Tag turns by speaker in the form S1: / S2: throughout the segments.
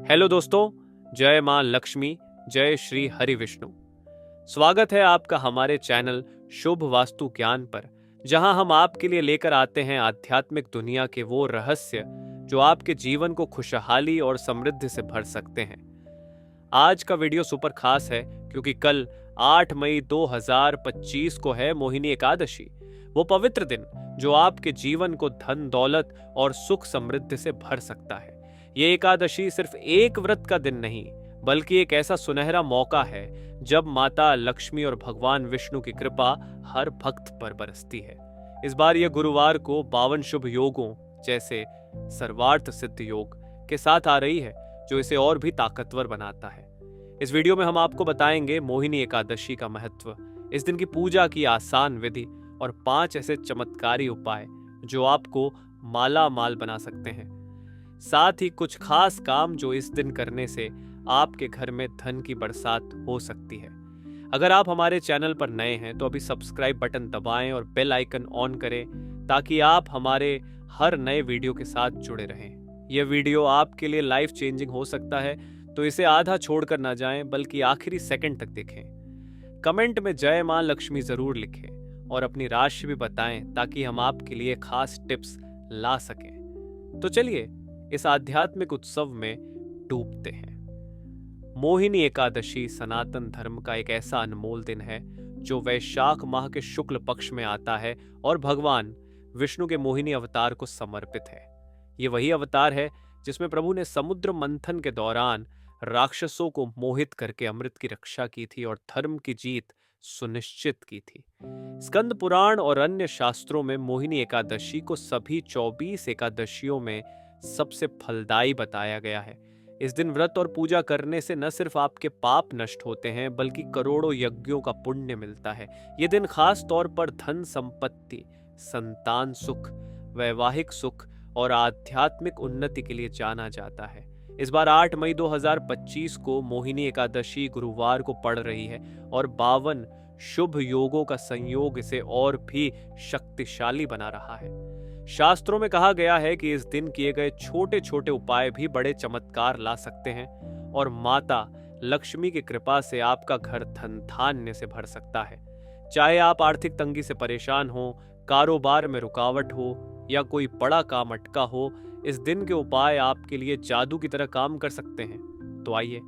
S1: Hello दोस्तों, जय मां लक्ष्मी, जय श्री हरि विष्णु। स्वागत है आपका हमारे चैनल शुभ वास्तु ज्ञान पर, जहां हम आपके लिए लेकर आते हैं आध्यात्मिक दुनिया के वो रहस्य जो आपके जीवन को खुशहाली और समृद्धि से भर सकते हैं। आज का वीडियो सुपर खास है क्योंकि कल 8 मई 2025 को है मोहिनी एकादशी, वो पवित्र दिन जो आपके जीवन को धन दौलत और सुख समृद्धि से भर सकता है। ये एकादशी सिर्फ एक व्रत का दिन नहीं, बल्कि एक ऐसा सुनहरा मौका है जब माता लक्ष्मी और भगवान विष्णु की कृपा हर भक्त पर बरसती है। इस बार यह गुरुवार को 52 शुभ योगों जैसे सर्वार्थ सिद्ध योग के साथ आ रही है, जो इसे और भी ताकतवर बनाता है। इस वीडियो में हम आपको बताएंगे मोहिनी एकादशी का महत्व, इस दिन की पूजा की आसान विधि और 5 ऐसे चमत्कारी उपाय जो आपको माला माल बना सकते हैं। साथ ही कुछ खास काम जो इस दिन करने से आपके घर में धन की बरसात हो सकती है। अगर आप हमारे चैनल पर नए हैं तो अभी सब्सक्राइब बटन दबाएं और बेल आइकन ऑन करें ताकि आप हमारे हर नए वीडियो के साथ जुड़े रहें। यह वीडियो आपके लिए लाइफ चेंजिंग हो सकता है, तो इसे आधा छोड़कर ना जाएं बल्कि आखिरी सेकंड तक देखें। कमेंट में जय मां लक्ष्मी जरूर लिखें और अपनी राशि भी बताएं ताकि हम आपके लिए खास टिप्स ला सकें। तो चलिए इस आध्यात्मिक उत्सव में डूबते हैं। मोहिनी एकादशी सनातन धर्म का एक ऐसा अनमोल दिन है जो वैशाख माह के शुक्ल पक्ष में आता है और भगवान विष्णु के मोहिनी अवतार को समर्पित है। ये वही अवतार है जिसमें प्रभु ने समुद्र मंथन के दौरान राक्षसों को मोहित करके अमृत की रक्षा की थी और धर्म की जीत सुनिश्चित की थी। स्कंद पुराण और अन्य शास्त्रों में मोहिनी एकादशी को सभी 24 एकादशियों में सबसे फलदायी बताया गया है। इस दिन व्रत और पूजा करने से न सिर्फ आपके पाप नष्ट होते हैं बल्कि करोड़ों यज्ञों का पुण्य मिलता है। ये दिन खास तौर पर धन संपत्ति, संतान सुख, वैवाहिक सुख और आध्यात्मिक उन्नति के लिए जाना जाता है। इस बार 8 मई 2025 को मोहिनी एकादशी गुरुवार को पड़ रही है और 52 शुभ योगों का संयोग इसे और भी शक्तिशाली बना रहा है। शास्त्रों में कहा गया है कि इस दिन किए गए छोटे छोटे उपाय भी बड़े चमत्कार ला सकते हैं और माता लक्ष्मी की कृपा से आपका घर धन धान्य से भर सकता है। चाहे आप आर्थिक तंगी से परेशान हो, कारोबार में रुकावट हो या कोई बड़ा काम अटका हो, इस दिन के उपाय आपके लिए जादू की तरह काम कर सकते हैं। तो आइए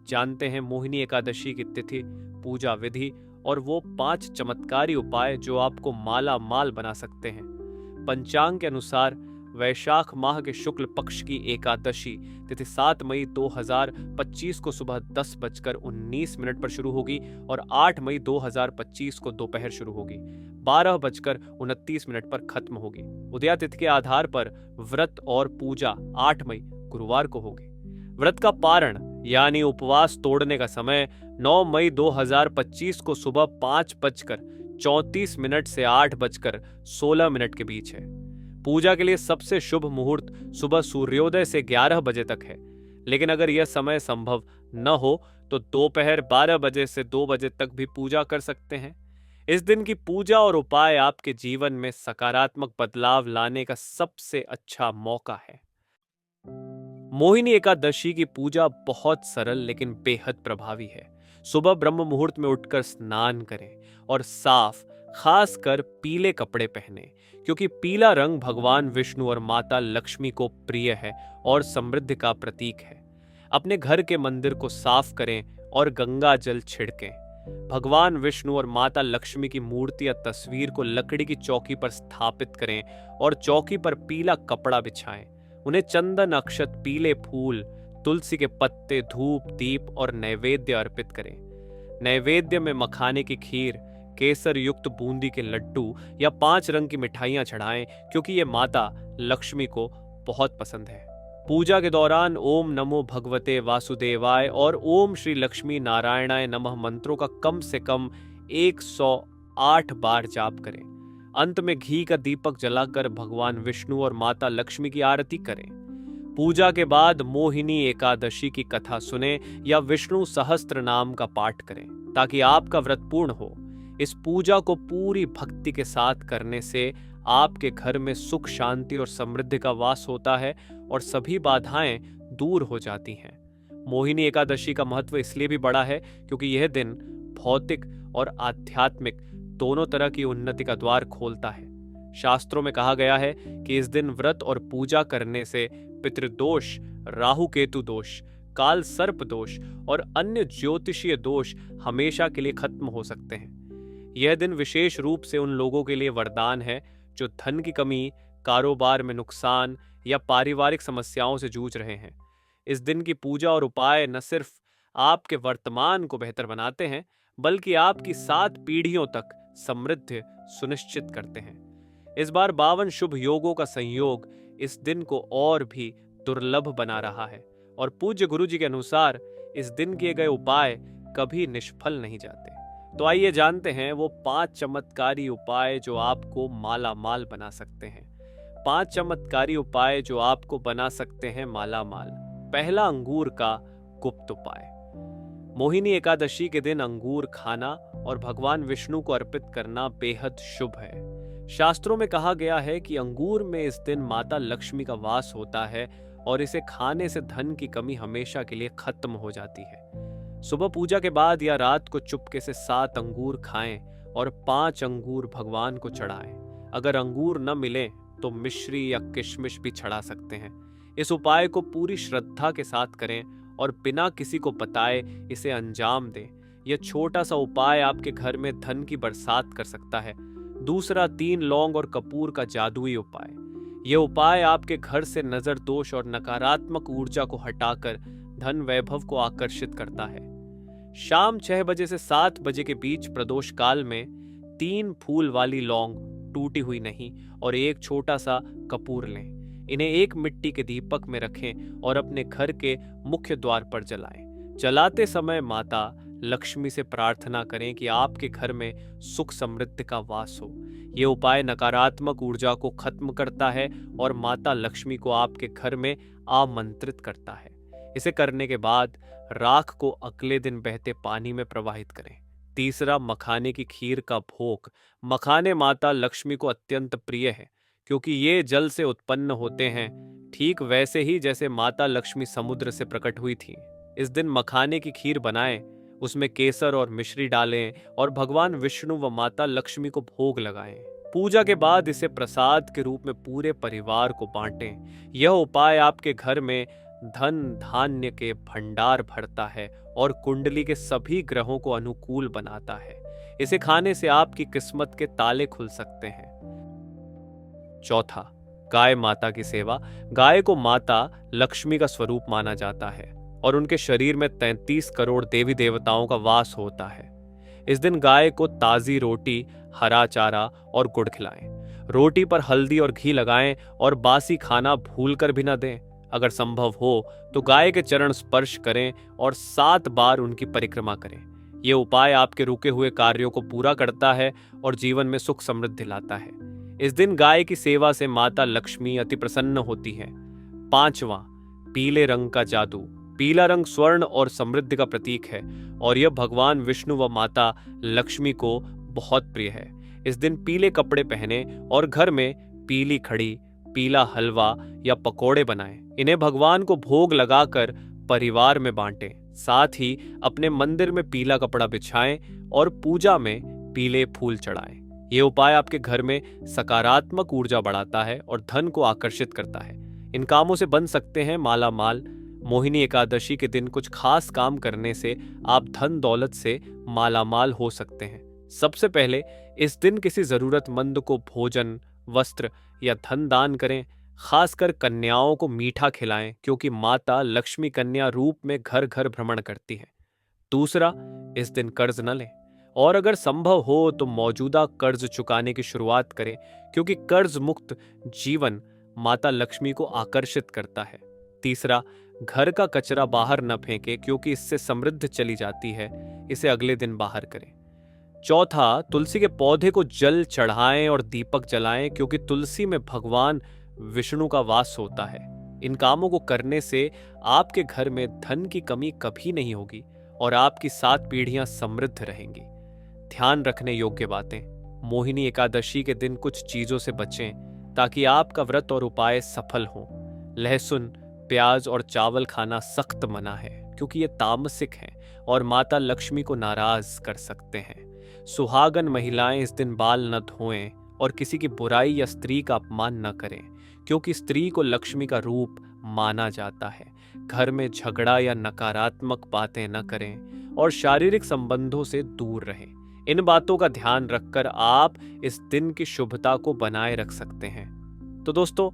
S1: जानते हैं मोहिनी एकादशी की तिथि, पूजा विधि और वो 5 चमत्कारी उपाय जो आपको माला माल बना सकते हैं। पंचांग के अनुसार वैशाख माह के शुक्ल पक्ष की एकादशी तिथि 7 मई 2025 को सुबह 10:19 पर शुरू होगी और 8 मई 2025 को दोपहर शुरू होगी, 12:29 पर खत्म होगी। उदया तिथि के आधार पर व्रत और पूजा 8 मई गुरुवार को होगी। व्रत का पारण यानी उपवास तोड़ने का समय 9 मई 2025 को सुबह 5:34 से 8:16 के बीच है। पूजा के लिए सबसे शुभ मुहूर्त सुबह सूर्योदय से 11 बजे तक है, लेकिन अगर यह समय संभव न हो तो दोपहर 12 बजे से 2 बजे तक भी पूजा कर सकते हैं। इस दिन की पूजा और उपाय आपके जीवन में सकारात्मक बदलाव लाने का सबसे अच्छा मौका है। मोहिनी एकादशी की पूजा बहुत सरल लेकिन बेहद प्रभावी है। सुबह ब्रह्म मुहूर्त में उठकर स्नान करें और साफ खासकर पीले कपड़े पहने, क्योंकि पीला रंग भगवान विष्णु और माता लक्ष्मी को प्रिय है और समृद्धि का प्रतीक है। अपने घर के मंदिर को साफ करें और गंगा जल छिड़कें। भगवान विष्णु और माता लक्ष्मी की मूर्ति या तस्वीर को लकड़ी की चौकी पर स्थापित करें और चौकी पर पीला कपड़ा बिछाएं। उन्हें चंदन, अक्षत, पीले फूल, तुलसी के पत्ते, धूप, दीप और नैवेद्य अर्पित करें। नैवेद्य में मखाने की खीर, केसर युक्त बूंदी के लड्डू या 5 रंग की मिठाइयां चढ़ाएं, क्योंकि ये माता लक्ष्मी को बहुत पसंद है। पूजा के दौरान ओम नमो भगवते वासुदेवाय और ओम श्री लक्ष्मी नारायणाय नमः मंत्रों का कम से कम 108 बार जाप करें। अंत में घी का दीपक जलाकर भगवान विष्णु और माता लक्ष्मी की आरती करें। पूजा के बाद मोहिनी एकादशी की कथा सुने या विष्णु सहस्त्र नाम का पाठ करें ताकि आपका व्रत पूर्ण हो। इस पूजा को पूरी भक्ति के साथ करने से आपके घर में सुख, शांति और समृद्धि का वास होता है और सभी बाधाएं दूर हो जाती हैं। मोहिनी एकादशी का महत्व इसलिए भी बड़ा है क्योंकि यह दिन भौतिक और आध्यात्मिक दोनों तरह की उन्नति का द्वार खोलता है। शास्त्रों में कहा गया है कि इस दिन व्रत और पूजा करने से पितृदोष, राहु केतु दोष, काल सर्प दोष और अन्य ज्योतिषीय दोष हमेशा के लिए खत्म हो सकते हैं। यह दिन विशेष रूप से उन लोगों के लिए वरदान है जो धन की कमी, कारोबार में नुकसान या पारिवारिक समस्याओं से जूझ रहे हैं। इस दिन की पूजा और उपाय न सिर्फ आपके वर्तमान को बेहतर बनाते हैं, बल्कि आपकी 7 पीढ़ियों तक समृद्धि सुनिश्चित करते हैं। इस बार 52 शुभ योगों का संयोग इस दिन को और भी दुर्लभ बना रहा है और पूज्य गुरु जी के अनुसार इस दिन किए गए उपाय कभी निष्फल नहीं जाते। तो आइए जानते हैं वो 5 चमत्कारी उपाय जो आपको माला माल बना सकते हैं। 5 चमत्कारी उपाय जो आपको बना सकते हैं माला माल। पहला, अंगूर का गुप्त उपाय। मोहिनी एकादशी के दिन अंगूर खाना और भगवान विष्णु को अर्पित करना बेहद शुभ है। शास्त्रों में कहा गया है कि अंगूर में इस दिन माता लक्ष्मी का वास होता है और इसे खाने से धन की कमी हमेशा के लिए खत्म हो जाती है। सुबह पूजा के बाद या रात को चुपके से 7 अंगूर खाएं और 5 अंगूर भगवान को चढ़ाएं। अगर अंगूर न मिले तो मिश्री या किशमिश भी चढ़ा सकते हैं। इस उपाय को पूरी श्रद्धा के साथ करें और बिना किसी को बताए इसे अंजाम दें। यह छोटा सा उपाय आपके घर में धन की बरसात कर सकता है। दूसरा, 3 लौंग और कपूर का जादुई उपाय। यह उपाय आपके घर से नजर दोष और नकारात्मक ऊर्जा को हटाकर धन वैभव को आकर्षित करता है। शाम 6 बजे से 7 बजे के बीच प्रदोष काल में 3 फूल वाली लौंग, टूटी हुई नहीं, और एक छोटा सा कपूर लें। इन्हें एक मिट्टी के दीपक में रखें और अपने घर के मुख्य द्वार पर जलाएं। जलाते समय माता लक्ष्मी से प्रार्थना करें कि आपके घर में सुख समृद्धि का वास हो। ये उपाय नकारात्मक ऊर्जा को खत्म करता है और माता लक्ष्मी को आपके घर में आमंत्रित करता है। इसे करने के बाद राख को अगले दिन बहते पानी में प्रवाहित करें। तीसरा, मखाने की खीर का भोग। मखाने माता लक्ष्मी को अत्यंत प्रिय है क्योंकि ये जल से उत्पन्न होते हैं, ठीक वैसे ही जैसे माता लक्ष्मी समुद्र से प्रकट हुई थी। इस दिन मखाने की खीर बनाएं, उसमें केसर और मिश्री डालें और भगवान विष्णु व माता लक्ष्मी को भोग लगाएं। पूजा के बाद इसे प्रसाद के रूप में पूरे परिवार को बांटें। यह उपाय आपके घर में धन धान्य के भंडार भरता है और कुंडली के सभी ग्रहों को अनुकूल बनाता है। इसे खाने से आपकी किस्मत के ताले खुल सकते हैं। चौथा, गाय माता की सेवा। गाय को माता लक्ष्मी का स्वरूप माना जाता है और उनके शरीर में 33 करोड़ देवी देवताओं का वास होता है। इस दिन गाय को ताजी रोटी, हरा चारा और गुड़ खिलाएं। रोटी पर हल्दी और घी लगाएं और बासी खाना भूलकर भी न दें। अगर संभव हो तो गाय के चरण स्पर्श करें और 7 बार उनकी परिक्रमा करें। यह उपाय आपके रुके हुए कार्यों को पूरा करता है और जीवन में सुख समृद्धि लाता है। इस दिन गाय की सेवा से माता लक्ष्मी अति प्रसन्न होती है। 5वां, पीले रंग का जादू। पीला रंग स्वर्ण और समृद्धि का प्रतीक है और यह भगवान विष्णु व माता लक्ष्मी को बहुत प्रिय है। इस दिन पीले कपड़े पहने और घर में पीली खड़ी, पीला हलवा या पकोड़े बनाएं। इन्हें भगवान को भोग लगाकर परिवार में बांटें। साथ ही अपने मंदिर में पीला कपड़ा बिछाएं और पूजा में पीले फूल चढ़ाएं। ये उपाय आपके घर में सकारात्मक ऊर्जा बढ़ाता है और धन को आकर्षित करता है। इन कामों से बन सकते हैं माला माल। मोहिनी एकादशी के दिन कुछ खास काम करने से आप धन दौलत से माला माल हो सकते हैं। सबसे पहले इस दिन किसी जरूरतमंद को भोजन, वस्त्र या धन दान करें। खासकर कन्याओं को मीठा खिलाएं क्योंकि माता लक्ष्मी कन्या रूप में घर घर भ्रमण करती है। दूसरा, इस दिन कर्ज न लें और अगर संभव हो तो मौजूदा कर्ज चुकाने की शुरुआत करें क्योंकि कर्ज मुक्त जीवन माता लक्ष्मी को आकर्षित करता है। तीसरा, घर का कचरा बाहर न फेंकें क्योंकि इससे समृद्धि चली जाती है। इसे अगले दिन बाहर करें। चौथा, तुलसी के पौधे को जल चढ़ाएं और दीपक जलाएं क्योंकि तुलसी में भगवान विष्णु का वास होता है। इन कामों को करने से आपके घर में धन की कमी कभी नहीं होगी और आपकी 7 पीढ़ियां समृद्ध रहेंगी। ध्यान रखने योग्य बातें। मोहिनी एकादशी के दिन कुछ चीजों से बचें ताकि आपका व्रत और उपाय सफल हो। लहसुन, प्याज और चावल खाना सख्त मना है क्योंकि ये तामसिक हैं और माता लक्ष्मी को नाराज कर सकते हैं। सुहागन महिलाएं इस दिन बाल न धोएं और किसी की बुराई या स्त्री का अपमान न करें, क्योंकि स्त्री को लक्ष्मी का रूप माना जाता है। घर में झगड़ा या नकारात्मक बातें न करें और शारीरिक संबंधों से दूर रहें। इन बातों का ध्यान रखकर आप इस दिन की शुभता को बनाए रख सकते हैं। तो दोस्तों,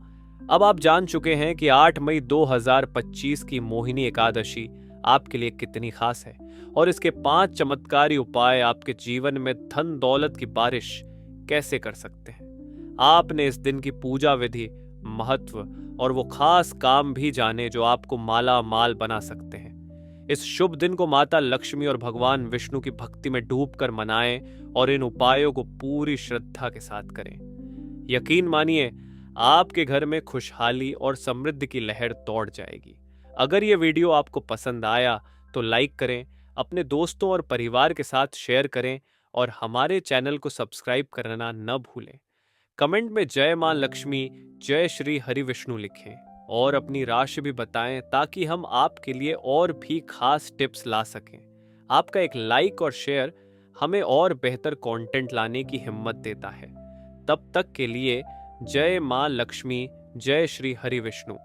S1: अब आप जान चुके हैं कि 8 मई 2025 की मोहिनी एकादशी आपके लिए कितनी खास है और इसके 5 चमत्कारी उपाय आपके जीवन में धन दौलत की बारिश कैसे कर सकते हैं। आपने इस दिन की पूजा विधि, महत्व और वो खास काम भी जाने जो आपको माला माल बना सकते हैं। इस शुभ दिन को माता लक्ष्मी और भगवान विष्णु की भक्ति में डूबकर मनाएं और इन उपायों को पूरी श्रद्धा के साथ करें। यकीन मानिए, आपके घर में खुशहाली और समृद्धि की लहर दौड़ जाएगी। अगर ये वीडियो आपको पसंद आया तो लाइक करें, अपने दोस्तों और परिवार के साथ शेयर करें और हमारे चैनल को सब्सक्राइब करना न भूलें। कमेंट में जय मां लक्ष्मी, जय श्री हरि विष्णु लिखें और अपनी राशि भी बताएं ताकि हम आपके लिए और भी खास टिप्स ला सकें। आपका एक लाइक और शेयर हमें और बेहतर कंटेंट लाने की हिम्मत देता है। तब तक के लिए जय मां लक्ष्मी, जय श्री हरि विष्णु।